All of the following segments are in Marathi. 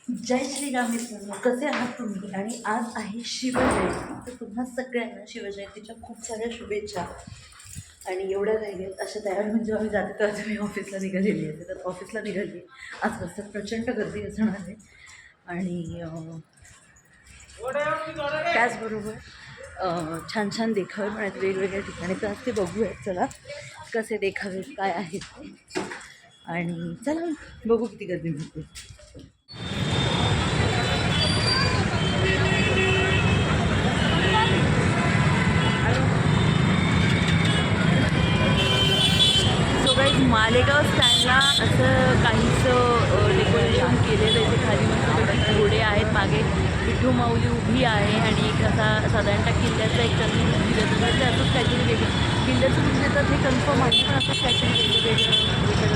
जय श्रीराम मित्रांनो, कसे आहात तुम्ही? आणि आज आहे शिवजयंती, तर तुम्हा सगळ्यांना शिवजयंतीच्या खूप साऱ्या शुभेच्छा. आणि एवढ्या राहिल्यात अशा तयार म्हणजे आम्ही जाते तर मी ऑफिसला निघालेली आहे, तर ऑफिसला निघाली आज रस्त्यात प्रचंड गर्दी असणार आहे. आणि त्याचबरोबर छान छान देखावे पण आहेत वेगवेगळ्या ठिकाणी, तर आज ते बघूयात. चला कसे देखावे काय आहेत ते, आणि चला बघू किती गर्दी मिळते. मालेगाव स्टँडला असं काहीसं डेकोरेशन केलेलं आहे. खाली मस्तपैकी घोडे आहेत, मागे विठू माऊली उभी आहे आणि एक असा साधारणतः किल्ल्याचा एक त्यांनी दिलं तर असंच काहीतरी वेगळं किल्ल्याचं म्हणजे तर हे कन्फर्म आहे, पण असंच काहीतरी वेगळं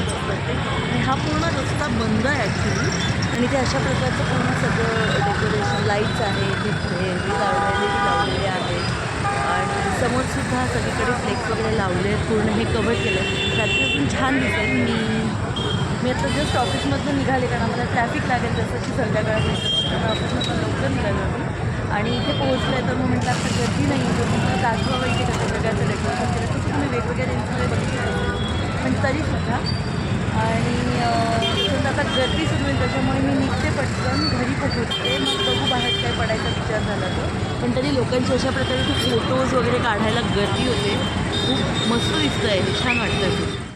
असतात ते. आणि हा पूर्ण रस्ता बंद आहे ॲक्च्युली, आणि ते अशा प्रकारचं पूर्ण सगळं डेकोरेशन लाईट्स आहेत, तिथे लावलेले आहेत. आणि समोरसुद्धा सगळीकडे फ्लेक्स वगैरे लावले आहेत, पूर्ण हे कव्हर केलं आहे. रात्री अजून छान दिसेल. मी आता जस्ट ऑफिसमधून निघाले, कारण आम्हाला ट्रॅफिक लागेल जसं की संध्याकाळपर्यंत ऑफिसमधून लवकर निघालं मी. आणि इथे पोहोचलं आहे तर मग म्हटलं आता गर्दी नाही आहे, तर म्हटलं दाखवावं इथे कसं सगळ्याचं डेकोरेशन केलं. तसं तुम्ही वेगवेगळ्या रेंजमध्ये बघितलं पण तरीसुद्धा. आणि आता गर्दी सुरू होईल, त्याच्यामुळे मी निघते पटकन घरी पोहोचते, मग बघू बाहेर काय पडायचा विचार झाला तर. पण तरी लोकांची अशा प्रकारे ते फोटोज वगैरे काढायला गर्दी होते. खूप मस्त दिसतं आहे, छान वाटतं ते.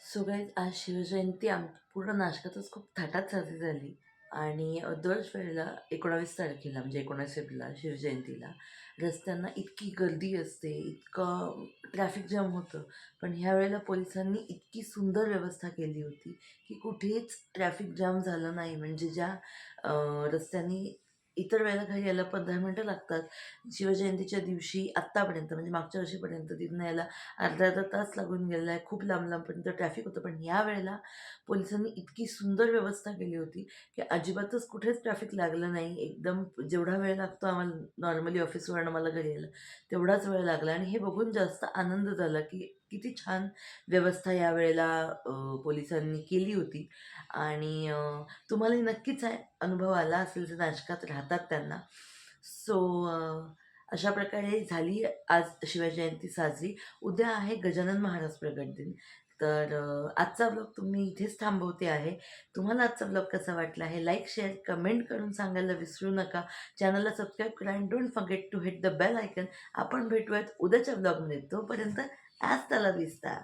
सो गाईज, आज शिवजयंती पूर्ण नाशकातच खूप थाटात साजरी झाली. आणि दरवेळेला 19 तारखेला म्हणजे 19 एप्रिलला शिवजयंतीला रस्त्यांना इतकी गर्दी असते, इतकं ट्रॅफिक जाम होतं. पण ह्या वेळेला पोलिसांनी इतकी सुंदर व्यवस्था केली होती की कुठेच ट्रॅफिक जाम झालं नाही. म्हणजे ज्या रस्त्यांनी इतर वेळेला घरी यायला 15 मिनटं लागतात, शिवजयंतीच्या दिवशी आत्तापर्यंत म्हणजे मागच्या वर्षीपर्यंत तिथनं यायला अर्धा तास लागून गेलेला आहे. खूप लांबपर्यंत ट्रॅफिक होतं. पण ह्या वेळेला पोलिसांनी इतकी सुंदर व्यवस्था केली होती की अजिबातच कुठेच ट्रॅफिक लागलं नाही. एकदम जेवढा वेळ लागतो आम्हाला नॉर्मली ऑफिसवरून मला घरी यायला, तेवढाच वेळ लागला. आणि हे बघून जास्त आनंद झाला की किती छान व्यवस्था या वेळेला पोलिसांनी केली होती. आणि तुम्हालाही नक्कीच अनुभव आला असेल, जर नाशकात राहतात त्यांना. सो अशा प्रकारे झाली आज शिवजयंती साजरी. उद्या आहे गजानन महाराज प्रगट दिन. तर आजचा ब्लॉग तुम्ही इथेच थांबवते आहे. तुम्हाला आजचा ब्लॉग कसा वाटला आहे लाईक शेअर कमेंट करून सांगायला विसरू नका. चॅनलला सबस्क्राईब करा and don't forget to hit the bell icon. आपण भेटूयात उद्याच्या ब्लॉगमध्ये. तोपर्यंत आज त्याला विस्तार.